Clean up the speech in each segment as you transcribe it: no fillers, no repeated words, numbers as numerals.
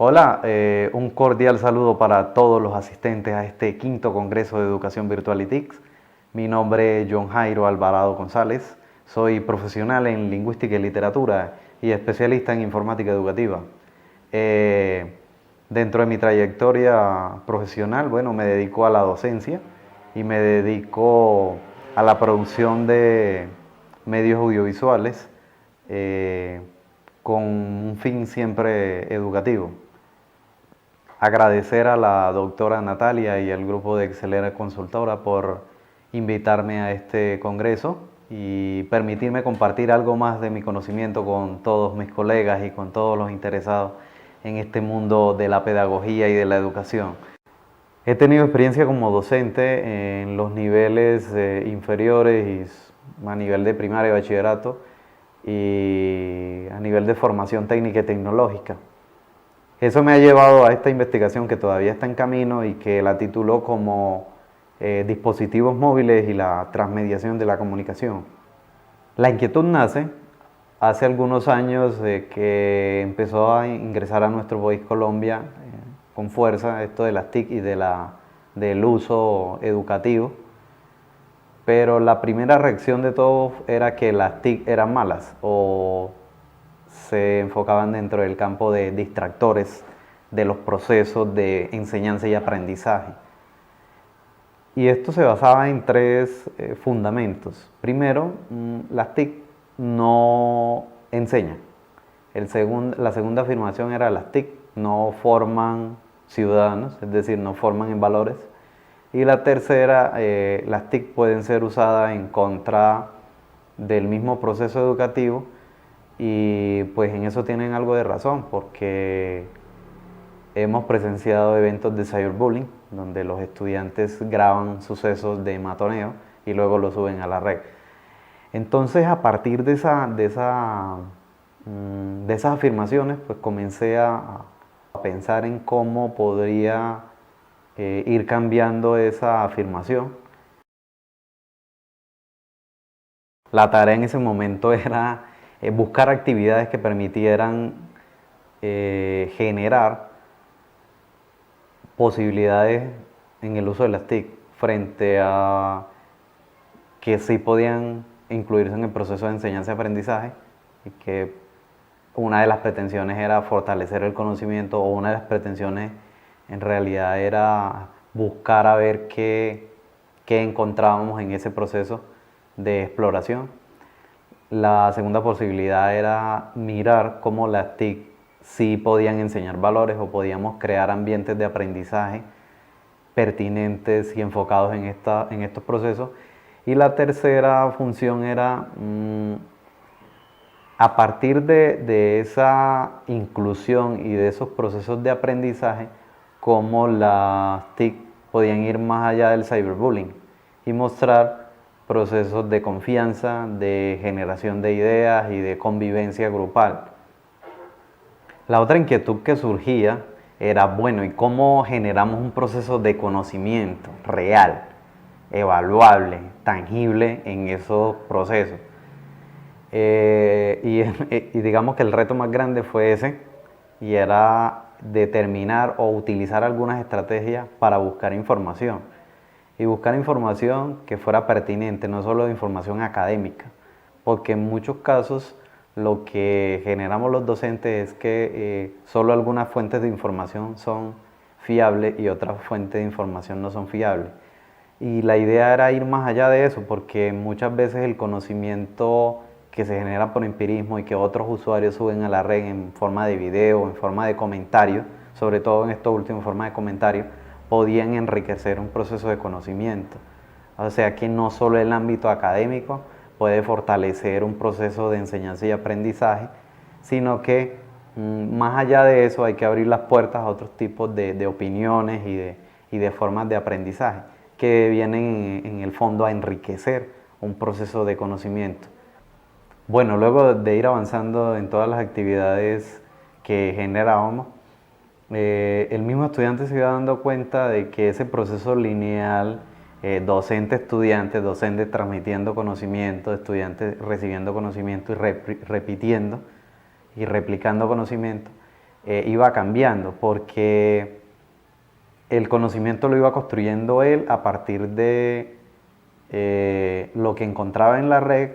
Hola, un cordial saludo para todos los asistentes a este quinto Congreso de Educación Virtual y TICS. Mi nombre es John Jairo Alvarado González, soy profesional en Lingüística y Literatura y especialista en Informática Educativa. Dentro de mi trayectoria profesional, me dedico a la docencia y me dedico a la producción de medios audiovisuales con un fin siempre educativo. Agradecer a la doctora Natalia y al grupo de Excelera Consultora por invitarme a este congreso y permitirme compartir algo más de mi conocimiento con todos mis colegas y con todos los interesados en este mundo de la pedagogía y de la educación. He tenido experiencia como docente en los niveles inferiores y a nivel de primaria y bachillerato y a nivel de formación técnica y tecnológica. Eso me ha llevado a esta investigación que todavía está en camino y que la tituló como dispositivos móviles y la transmediación de la comunicación. La inquietud nace hace algunos años de que empezó a ingresar a nuestro país Colombia con fuerza esto de las TIC y del uso educativo, pero la primera reacción de todos era que las TIC eran malas o se enfocaban dentro del campo de distractores de los procesos de enseñanza y aprendizaje. Y esto se basaba en tres fundamentos. Primero, las TIC no enseñan. La segunda afirmación era las TIC no forman ciudadanos, es decir, no forman en valores. Y la tercera, las TIC pueden ser usadas en contra del mismo proceso educativo y pues en eso tienen algo de razón porque hemos presenciado eventos de cyberbullying donde los estudiantes graban sucesos de matoneo y luego lo suben a la red. Entonces a partir de esas afirmaciones pues comencé a pensar en cómo podría ir cambiando esa afirmación. La tarea en ese momento era buscar actividades que permitieran generar posibilidades en el uso de las TIC frente a que sí podían incluirse en el proceso de enseñanza-aprendizaje y que una de las pretensiones era fortalecer el conocimiento o una de las pretensiones en realidad era buscar a ver qué encontrábamos en ese proceso de exploración. La segunda posibilidad era mirar cómo las TIC sí podían enseñar valores o podíamos crear ambientes de aprendizaje pertinentes y enfocados en estos procesos. Y la tercera función era, a partir de esa inclusión y de esos procesos de aprendizaje, cómo las TIC podían ir más allá del cyberbullying y mostrar procesos de confianza, de generación de ideas y de convivencia grupal. La otra inquietud que surgía era, bueno, ¿y cómo generamos un proceso de conocimiento real, evaluable, tangible en esos procesos? Y digamos que el reto más grande fue ese, y era determinar o utilizar algunas estrategias para buscar información. Y buscar información que fuera pertinente, no solo información académica, porque en muchos casos lo que generamos los docentes es que solo algunas fuentes de información son fiables y otras fuentes de información no son fiables. Y la idea era ir más allá de eso, porque muchas veces el conocimiento que se genera por empirismo y que otros usuarios suben a la red en forma de video, en forma de comentario, sobre todo en esto último en forma de comentario, podían enriquecer un proceso de conocimiento. O sea que no solo el ámbito académico puede fortalecer un proceso de enseñanza y aprendizaje, sino que más allá de eso hay que abrir las puertas a otros tipos de opiniones y de formas de aprendizaje que vienen en el fondo a enriquecer un proceso de conocimiento. Bueno, luego de ir avanzando en todas las actividades que generábamos, el mismo estudiante se iba dando cuenta de que ese proceso lineal, docente-estudiante, docente transmitiendo conocimiento, estudiante recibiendo conocimiento y repitiendo y replicando conocimiento, iba cambiando, porque el conocimiento lo iba construyendo él a partir de lo que encontraba en la red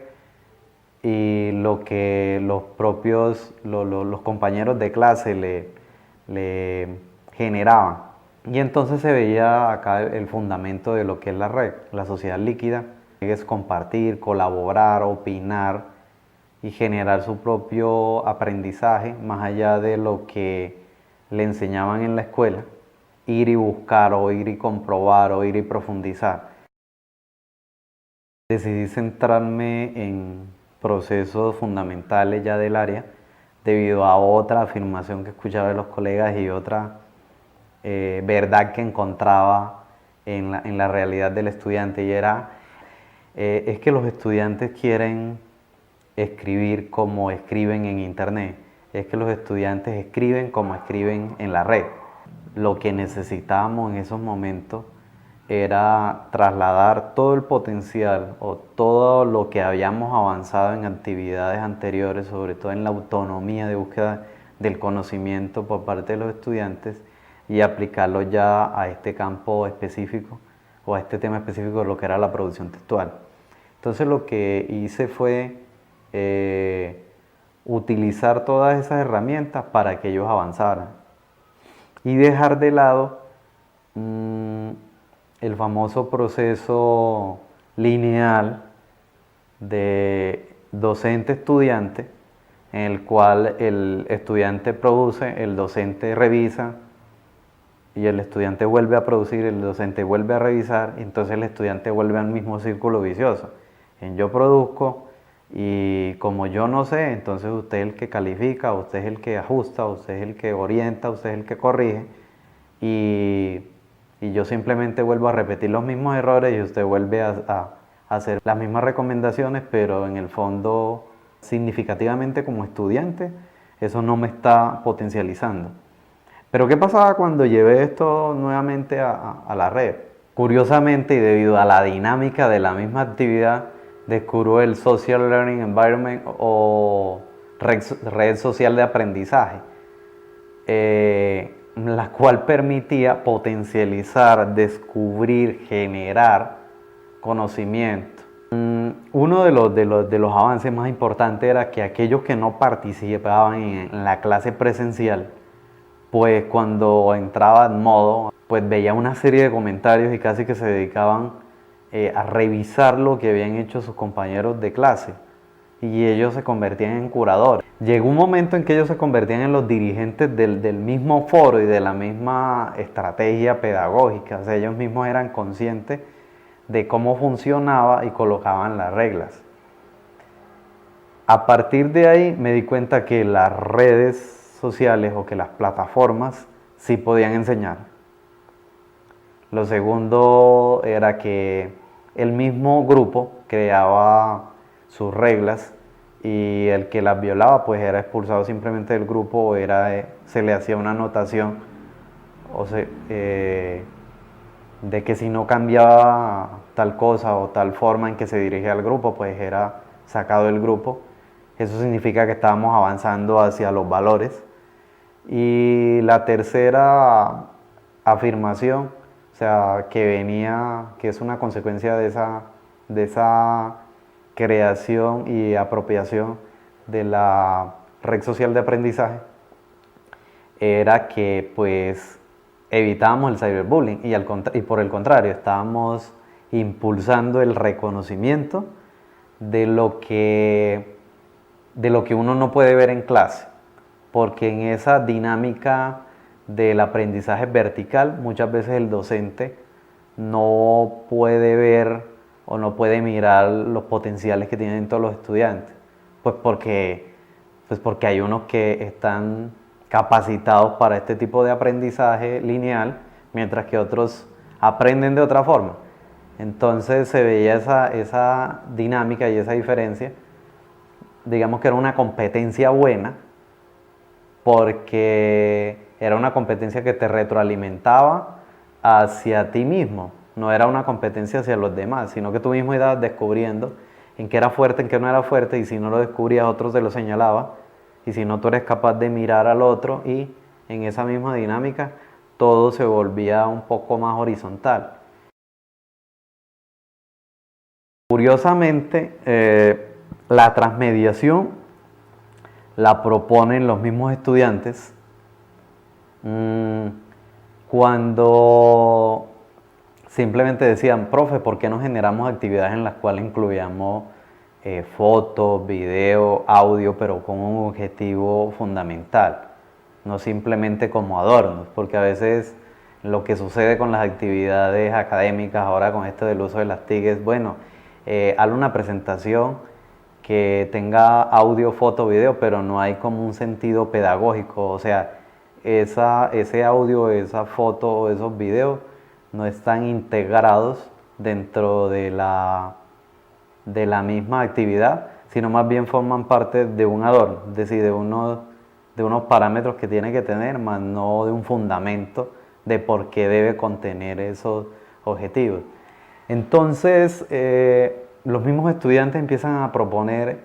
y lo que los propios, los compañeros de clase le generaban. Y entonces se veía acá el fundamento de lo que es la red, la sociedad líquida, que es compartir, colaborar, opinar y generar su propio aprendizaje más allá de lo que le enseñaban en la escuela, ir y buscar o ir y comprobar o ir y profundizar. Decidí centrarme en procesos fundamentales ya del área debido a otra afirmación que escuchaba de los colegas y otra verdad que encontraba en la realidad del estudiante, y era es que los estudiantes quieren escribir como escriben en internet, es que los estudiantes escriben como escriben en la red. Lo que necesitábamos en esos momentos era trasladar todo el potencial o todo lo que habíamos avanzado en actividades anteriores, sobre todo en la autonomía de búsqueda del conocimiento por parte de los estudiantes, y aplicarlo ya a este campo específico o a este tema específico de lo que era la producción textual. Entonces lo que hice fue utilizar todas esas herramientas para que ellos avanzaran y dejar de lado el famoso proceso lineal de docente-estudiante, en el cual el estudiante produce, el docente revisa, y el estudiante vuelve a producir, el docente vuelve a revisar, y entonces el estudiante vuelve al mismo círculo vicioso. Yo produzco, y como yo no sé, entonces usted es el que califica, usted es el que ajusta, usted es el que orienta, usted es el que corrige, y yo simplemente vuelvo a repetir los mismos errores y usted vuelve a hacer las mismas recomendaciones, pero en el fondo, significativamente como estudiante, eso no me está potencializando. Pero ¿qué pasaba cuando llevé esto nuevamente a la red? Curiosamente, y debido a la dinámica de la misma actividad, descubro el Social Learning Environment o red social de aprendizaje, la cual permitía potencializar, descubrir, generar conocimiento. Uno de los avances más importantes era que aquellos que no participaban en la clase presencial, pues cuando entraba en modo, pues veía una serie de comentarios y casi que se dedicaban a revisar lo que habían hecho sus compañeros de clase, y ellos se convertían en curadores. Llegó un momento en que ellos se convertían en los dirigentes del mismo foro y de la misma estrategia pedagógica, o sea, ellos mismos eran conscientes de cómo funcionaba y colocaban las reglas. A partir de ahí me di cuenta que las redes sociales o que las plataformas sí podían enseñar. Lo segundo era que el mismo grupo creaba sus reglas y el que las violaba pues era expulsado simplemente del grupo, o se le hacía una anotación de que si no cambiaba tal cosa o tal forma en que se dirigía al grupo, pues era sacado del grupo. Eso significa que estábamos avanzando hacia los valores. Y la tercera afirmación, o sea, que es una consecuencia de esa creación y apropiación de la red social de aprendizaje, era que pues evitábamos el cyberbullying y por el contrario estábamos impulsando el reconocimiento de lo que uno no puede ver en clase, porque en esa dinámica del aprendizaje vertical muchas veces el docente no puede ver o no puede mirar los potenciales que tienen todos los estudiantes, pues porque hay unos que están capacitados para este tipo de aprendizaje lineal, mientras que otros aprenden de otra forma. Entonces se veía esa dinámica y esa diferencia. Digamos que era una competencia buena, porque era una competencia que te retroalimentaba hacia ti mismo, no era una competencia hacia los demás, sino que tú mismo ibas descubriendo en qué era fuerte, en qué no era fuerte, y si no lo descubrías, otros te lo señalaba, y si no tú eres capaz de mirar al otro, y en esa misma dinámica todo se volvía un poco más horizontal. Curiosamente, la transmediación la proponen los mismos estudiantes cuando simplemente decían: profe, ¿por qué no generamos actividades en las cuales incluyamos fotos, video, audio, pero con un objetivo fundamental, no simplemente como adornos? Porque a veces lo que sucede con las actividades académicas ahora con esto del uso de las TIC es: bueno, haz una presentación que tenga audio, foto, video, pero no hay como un sentido pedagógico. O sea, ese audio, esa foto, esos videos no están integrados dentro de la misma actividad, sino más bien forman parte de un adorno, es decir, de unos parámetros que tiene que tener, más no de un fundamento de por qué debe contener esos objetivos. Entonces, los mismos estudiantes empiezan a proponer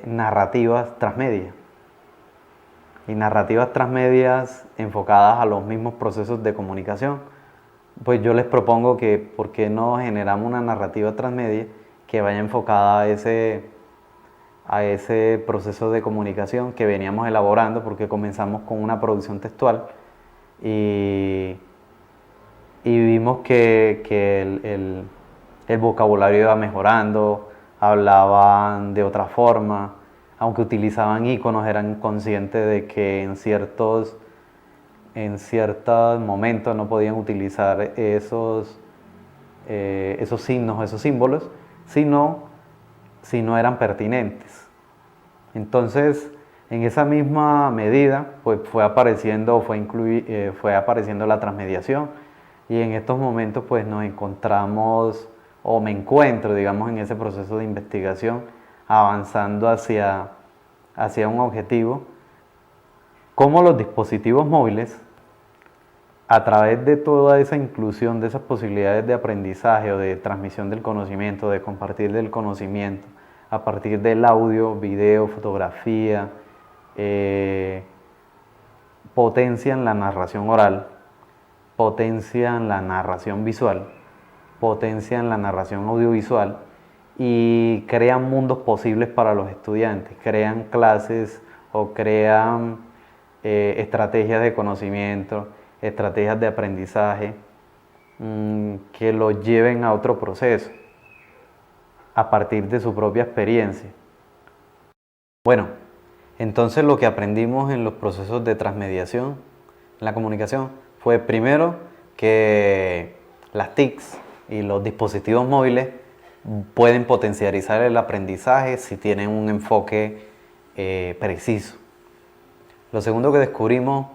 narrativas transmedia, y narrativas transmedias enfocadas a los mismos procesos de comunicación. Pues yo les propongo que, ¿por qué no generamos una narrativa transmedia que vaya enfocada a ese proceso de comunicación que veníamos elaborando? Porque comenzamos con una producción textual y vimos que el vocabulario iba mejorando, hablaban de otra forma, aunque utilizaban iconos, eran conscientes de que en ciertos momentos no podían utilizar esos signos, esos símbolos, si no eran pertinentes. Entonces, en esa misma medida, pues fue apareciendo la transmediación, y en estos momentos pues nos encontramos, o me encuentro, digamos, en ese proceso de investigación, avanzando hacia un objetivo: cómo los dispositivos móviles, a través de toda esa inclusión de esas posibilidades de aprendizaje o de transmisión del conocimiento, de compartir del conocimiento, a partir del audio, video, fotografía, potencian la narración oral, potencian la narración visual, potencian la narración audiovisual y crean mundos posibles para los estudiantes, crean clases o crean estrategias de conocimiento, estrategias de aprendizaje que los lleven a otro proceso a partir de su propia experiencia. Bueno, entonces lo que aprendimos en los procesos de transmediación en la comunicación fue, primero, que las TICs y los dispositivos móviles pueden potencializar el aprendizaje si tienen un enfoque preciso. Lo segundo que descubrimos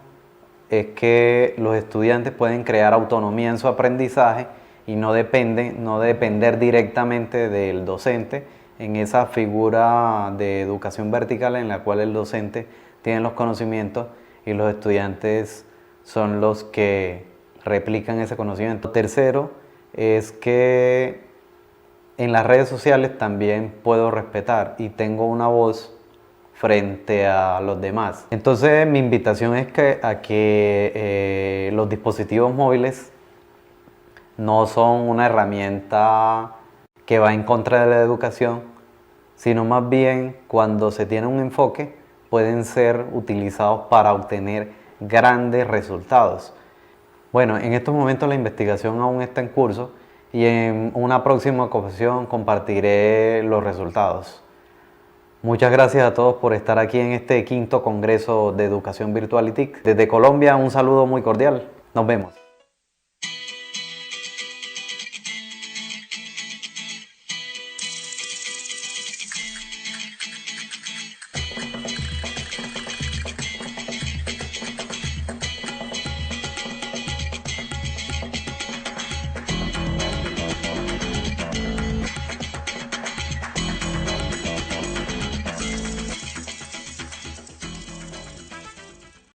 es que los estudiantes pueden crear autonomía en su aprendizaje y no depender directamente del docente en esa figura de educación vertical en la cual el docente tiene los conocimientos y los estudiantes son los que replican ese conocimiento. Tercero es que en las redes sociales también puedo respetar y tengo una voz frente a los demás. Entonces mi invitación es a que los dispositivos móviles no son una herramienta que va en contra de la educación, sino más bien, cuando se tiene un enfoque, pueden ser utilizados para obtener grandes resultados. Bueno, en estos momentos la investigación aún está en curso y en una próxima ocasión compartiré los resultados. Muchas gracias a todos por estar aquí en este 5º Congreso de Educación Virtual y TIC. Desde Colombia, un saludo muy cordial. Nos vemos.